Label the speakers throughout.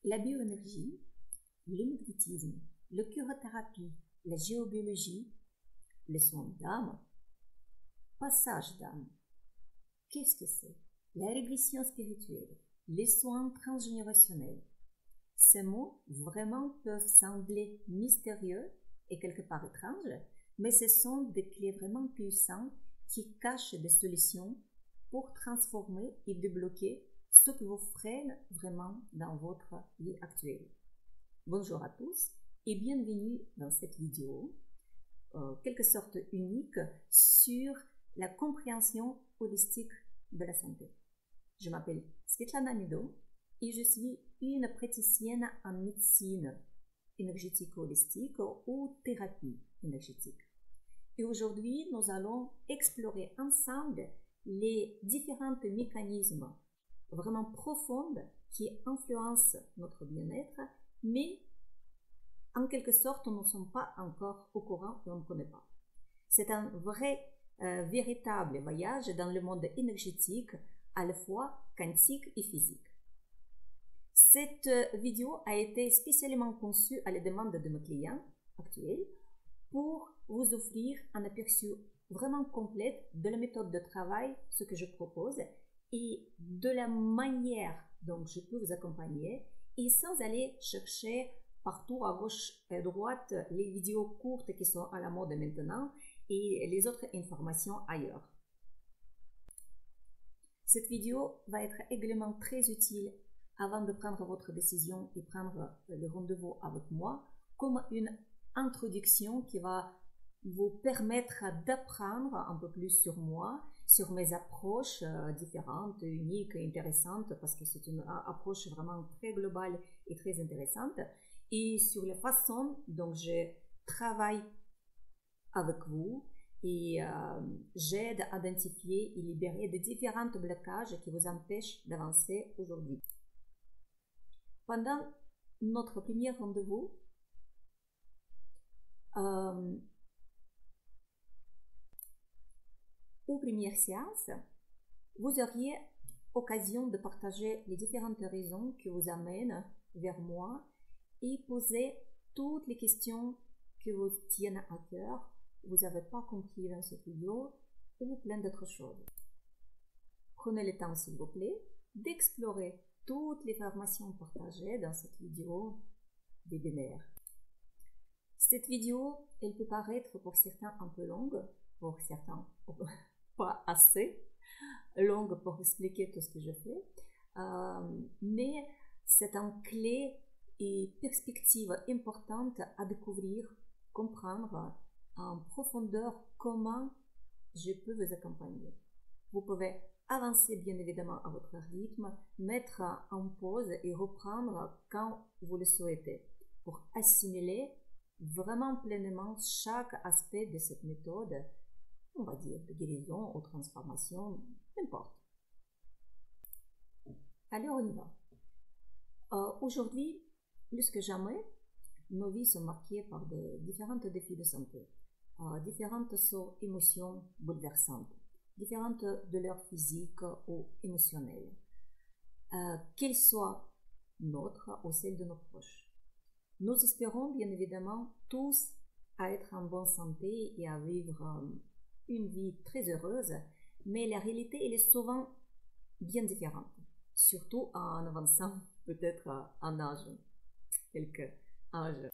Speaker 1: La bioénergie, le magnétisme, la cryothérapie, la géobiologie, les soins d'âme, passage d'âme. Qu'est-ce que c'est? La régression spirituelle, les soins transgénérationnels. Ces mots vraiment peuvent sembler mystérieux et quelque part étranges, mais ce sont des clés vraiment puissantes qui cachent des solutions pour transformer et débloquer ce qui vous freine vraiment dans votre vie actuelle. Bonjour à tous et bienvenue dans cette vidéo, quelque sorte unique, sur la compréhension holistique de la santé. Je m'appelle Svetlana Mido et je suis une praticienne en médecine énergétique holistique ou thérapie énergétique. Et aujourd'hui, nous allons explorer ensemble les différents mécanismes vraiment profonds qui influencent notre bien-être, mais en quelque sorte, nous ne sommes pas encore au courant et on ne connaît pas. C'est un vrai, véritable voyage dans le monde énergétique, à la fois quantique et physique. Cette vidéo a été spécialement conçue à la demande de mes clients actuels pour vous offrir un aperçu vraiment complet de la méthode de travail, ce que je propose, et de la manière dont je peux vous accompagner, et sans aller chercher partout à gauche et à droite les vidéos courtes qui sont à la mode maintenant et les autres informations ailleurs. Cette vidéo va être également très utile avant de prendre votre décision et prendre le rendez-vous avec moi, comme une introduction qui va vous permettre d'apprendre un peu plus sur moi, sur mes approches différentes, uniques et intéressantes, parce que c'est une approche vraiment très globale et très intéressante, et sur la façon dont je travaille avec vous et j'aide à identifier et libérer des différents blocages qui vous empêchent d'avancer aujourd'hui. Pendant notre premier rendez-vous, aux premières séances, vous auriez occasion de partager les différentes raisons qui vous amènent vers moi et poser toutes les questions qui vous tiennent à cœur, vous n'avez pas compris dans cette vidéo, ou plein d'autres choses. Prenez le temps, s'il vous plaît, d'explorer toutes les informations partagées dans cette vidéo webinaire. Cette vidéo, elle peut paraître pour certains un peu longue, pour certains pas assez longue pour expliquer tout ce que je fais, mais c'est une clé et perspective importante à découvrir, comprendre en profondeur comment je peux vous accompagner. Vous pouvez avancer bien évidemment à votre rythme, mettre en pause et reprendre quand vous le souhaitez pour assimiler vraiment pleinement chaque aspect de cette méthode, on va dire de guérison ou transformation, n'importe. Allez, on y va. Aujourd'hui, plus que jamais, nos vies sont marquées par de différents défis de santé, différentes émotions bouleversantes, différentes douleurs physiques ou émotionnelles, qu'elles soient nôtres ou celles de nos proches. Nous espérons bien évidemment tous à être en bonne santé et à vivre une vie très heureuse, mais la réalité elle est souvent bien différente, surtout en avançant peut-être en âge, quelques âges.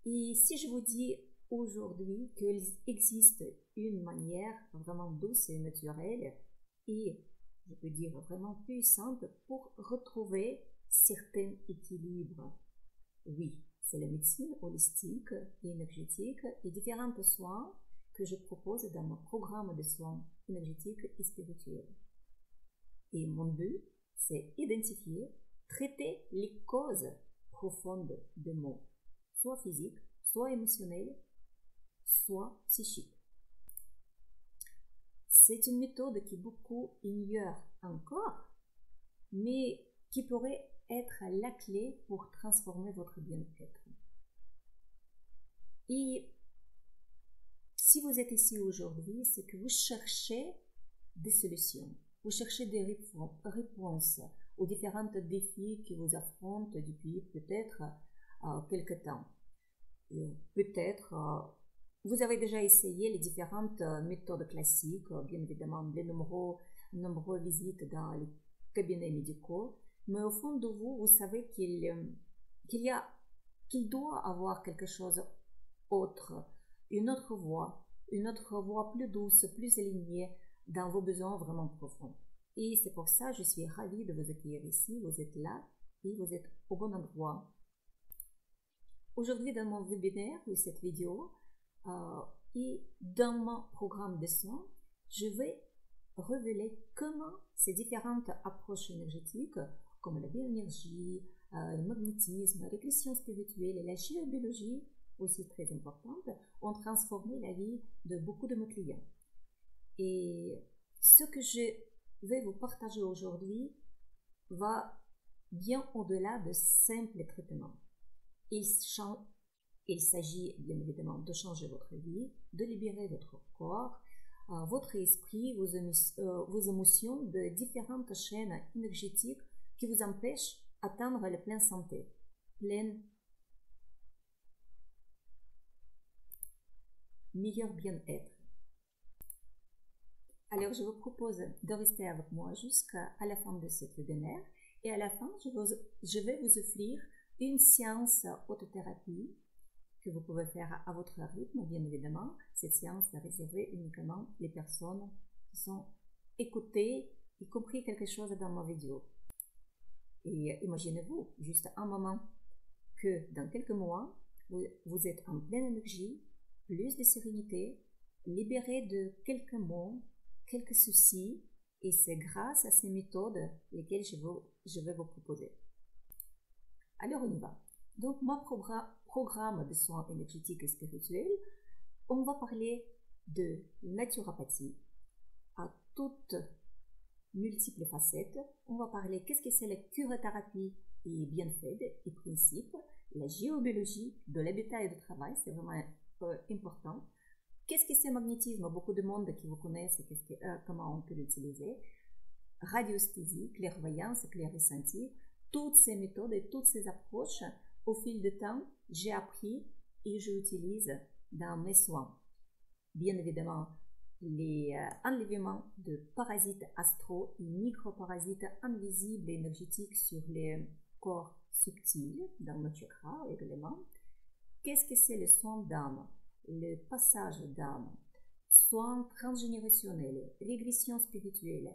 Speaker 1: Et si je vous dis aujourd'hui qu'il existe une manière vraiment douce et naturelle et je peux dire vraiment puissante pour retrouver certains équilibres, oui, c'est la médecine holistique et énergétique et différents soins que je propose dans mon programme de soins énergétiques et spirituels. Et mon but, c'est identifier, traiter les causes profondes des maux, soit physiques, soit émotionnels, soit psychiques. C'est une méthode qui beaucoup ignorent encore, mais qui pourrait être la clé pour transformer votre bien-être. Et si vous êtes ici aujourd'hui, c'est que vous cherchez des solutions, vous cherchez des réponses, aux différents défis qui vous affrontent depuis peut-être quelque temps. Peut-être vous avez déjà essayé les différentes méthodes classiques, bien évidemment les nombreuses visites dans les cabinets médicaux, mais au fond de vous, vous savez qu'il doit avoir quelque chose autre, une autre voie plus douce, plus alignée dans vos besoins vraiment profonds. Et c'est pour ça que je suis ravie de vous accueillir ici. Vous êtes là et vous êtes au bon endroit. Aujourd'hui, dans mon webinaire ou cette vidéo et dans mon programme de soins, je vais révéler comment ces différentes approches énergétiques, comme la bioénergie, le magnétisme, la régression spirituelle et la géobiologie, aussi très importante, ont transformé la vie de beaucoup de mes clients. Et ce que je vais vous partager aujourd'hui va bien au-delà de simples traitements. Il s'agit bien évidemment de changer votre vie, de libérer votre corps, votre esprit, vos émotions de différentes chaînes énergétiques qui vous empêchent d'atteindre la pleine santé, meilleur bien-être. Alors, je vous propose de rester avec moi jusqu'à la fin de ce webinaire et à la fin, je vais vous offrir une séance autothérapie que vous pouvez faire à votre rythme, bien évidemment. Cette séance est réservée uniquement aux personnes qui sont écoutées, y compris quelque chose dans ma vidéo. Et imaginez-vous juste un moment que dans quelques mois, vous êtes en pleine énergie, plus de sérénité, libéré de quelques maux, quelques soucis, et c'est grâce à ces méthodes lesquelles je vais vous proposer. Alors on y va. Donc mon programme de soins énergétiques et spirituels, on va parler de naturopathie à toutes multiples facettes. On va parler qu'est-ce que c'est la curothérapie et bienfaits et principes, la géobiologie de l'habitat et du travail, c'est vraiment important. Qu'est-ce que c'est le magnétisme? Beaucoup de monde qui vous connaissent, comment on peut l'utiliser. Radiesthésie, clairvoyance, clair-ressenti, toutes ces méthodes et toutes ces approches, au fil du temps, j'ai appris et j'utilise dans mes soins. Bien évidemment, les enlèvements de parasites astraux et microparasites invisibles et énergétiques sur les corps subtils, dans nos chakras également. Qu'est-ce que c'est le soin d'âme? Le passage d'âme, soins transgénérationnels, régression spirituelle.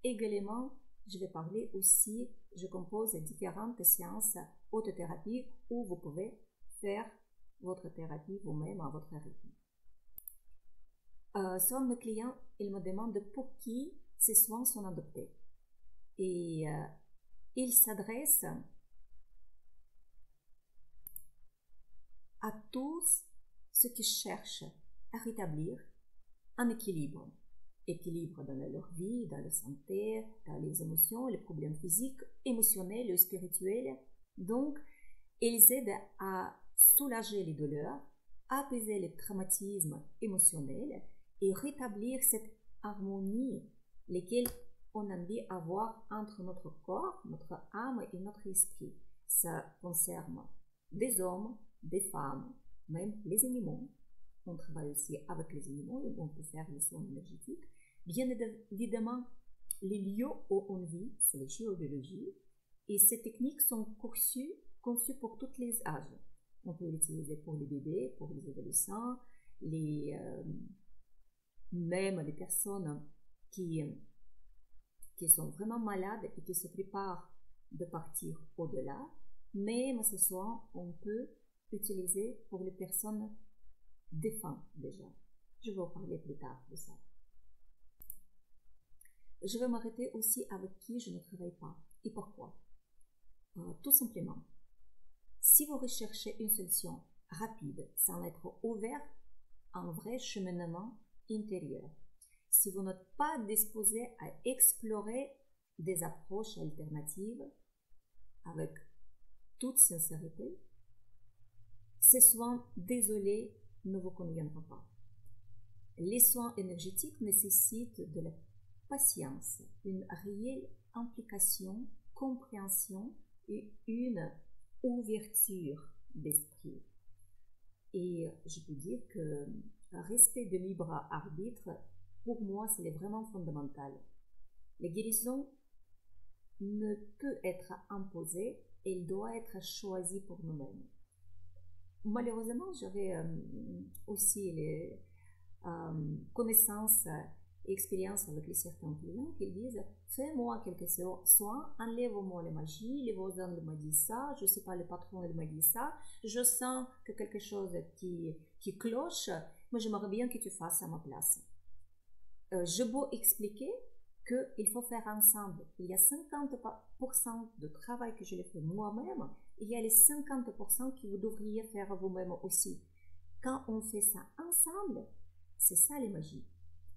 Speaker 1: Également, je vais parler aussi, je compose différentes séances autothérapie où vous pouvez faire votre thérapie vous-même à votre rythme. Souvent, mes clients, ils me demandent pour qui ces soins sont adoptés. Et ils s'adressent à tous ceux qui cherchent à rétablir un équilibre. Équilibre dans leur vie, dans leur santé, dans les émotions, les problèmes physiques, émotionnels et spirituels. Donc, ils aident à soulager les douleurs, apaiser les traumatismes émotionnels et rétablir cette harmonie, laquelle on a envie d'avoir entre notre corps, notre âme et notre esprit. Ça concerne des hommes, des femmes, même les animaux. On travaille aussi avec les animaux et on peut faire les soins énergétiques. Bien évidemment, les lieux où on vit, c'est la géobiologie. Et ces techniques sont conçues pour tous les âges. On peut l'utiliser pour les bébés, pour les adolescents, même les personnes qui sont vraiment malades et qui se préparent de partir au-delà. Même ce soir, on peut utiliser pour les personnes défuntes déjà. Je vais vous parler plus tard de ça. Je vais m'arrêter aussi avec qui je ne travaille pas et pourquoi. Tout simplement, si vous recherchez une solution rapide sans être ouvert à un vrai cheminement intérieur, si vous n'êtes pas disposé à explorer des approches alternatives avec toute sincérité, ces soins, désolé, ne vous conviendront pas. Les soins énergétiques nécessitent de la patience, une réelle implication compréhension et une ouverture d'esprit. Et je peux dire que le respect de libre arbitre, pour moi, c'est vraiment fondamental. La guérison ne peut être imposée, elle doit être choisie pour nous-mêmes. Malheureusement, j'avais aussi les connaissances et expériences avec certains clients qui disent « Fais-moi quelques soins, enlève-moi la magie, les voisins m'ont dit ça, je ne sais pas, le patron m'a dit ça, je sens que quelque chose qui cloche, mais j'aimerais bien que tu fasses à ma place. » Je peux expliquer qu'il faut faire ensemble. Il y a 50% de travail que je le fais moi-même, il y a les 50% que vous devriez faire vous-même aussi. Quand on fait ça ensemble, c'est ça les magies.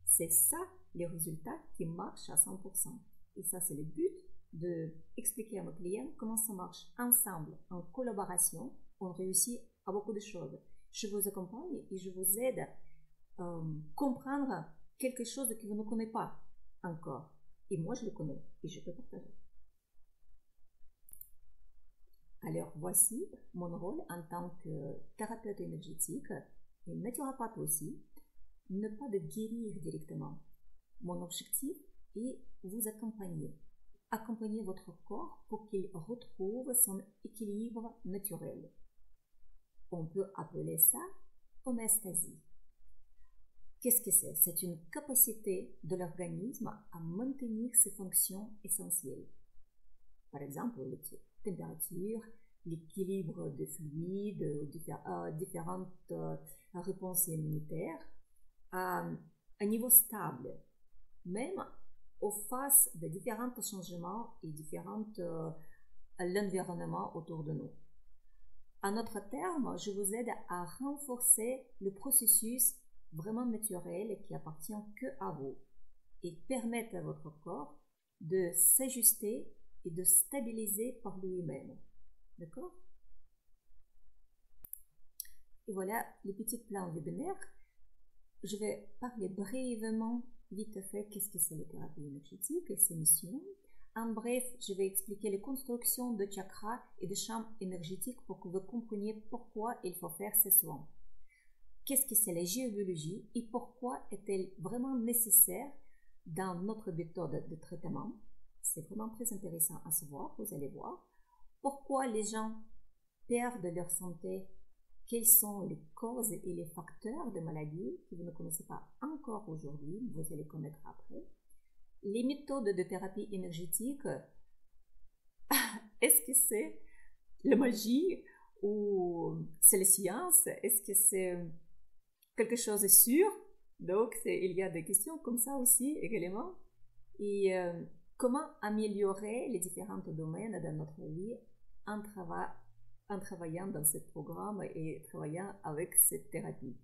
Speaker 1: C'est ça les résultats qui marchent à 100%. Et ça, c'est le but d'expliquer à nos clients comment ça marche ensemble, en collaboration. On réussit à beaucoup de choses. Je vous accompagne et je vous aide à comprendre quelque chose que vous ne connaissez pas encore. Et moi, je le connais et je peux partager. Alors, voici mon rôle en tant que thérapeute énergétique et naturopathe aussi. Ne pas de guérir directement. Mon objectif est vous accompagner. Accompagner votre corps pour qu'il retrouve son équilibre naturel. On peut appeler ça homéostasie. Qu'est-ce que c'est? C'est une capacité de l'organisme à maintenir ses fonctions essentielles. Par exemple, la température, l'équilibre des fluides, différentes réponses immunitaires, à un niveau stable, même aux faces de différents changements et l'environnement autour de nous. En d'autres termes, je vous aide à renforcer le processus vraiment naturel qui appartient que à vous et permettre à votre corps de s'ajuster et de stabiliser par lui-même. D'accord? Et voilà le petit plan webinaire. Je vais parler brièvement, vite fait, qu'est-ce que c'est la thérapie énergétique et ses missions. En bref, je vais expliquer les constructions de chakras et de champs énergétiques pour que vous compreniez pourquoi il faut faire ces soins. Qu'est-ce que c'est la géobiologie et pourquoi est-elle vraiment nécessaire dans notre méthode de traitement? C'est vraiment très intéressant à savoir, vous allez voir. Pourquoi les gens perdent leur santé? Quelles sont les causes et les facteurs de maladies que vous ne connaissez pas encore aujourd'hui, vous allez connaître après. Les méthodes de thérapie énergétique, est-ce que c'est la magie ou c'est la science? Est-ce que c'est quelque chose de sûr? Donc, il y a des questions comme ça aussi également. Et comment améliorer les différents domaines de notre vie en travaillant dans ce programme et travaillant avec cette thérapie.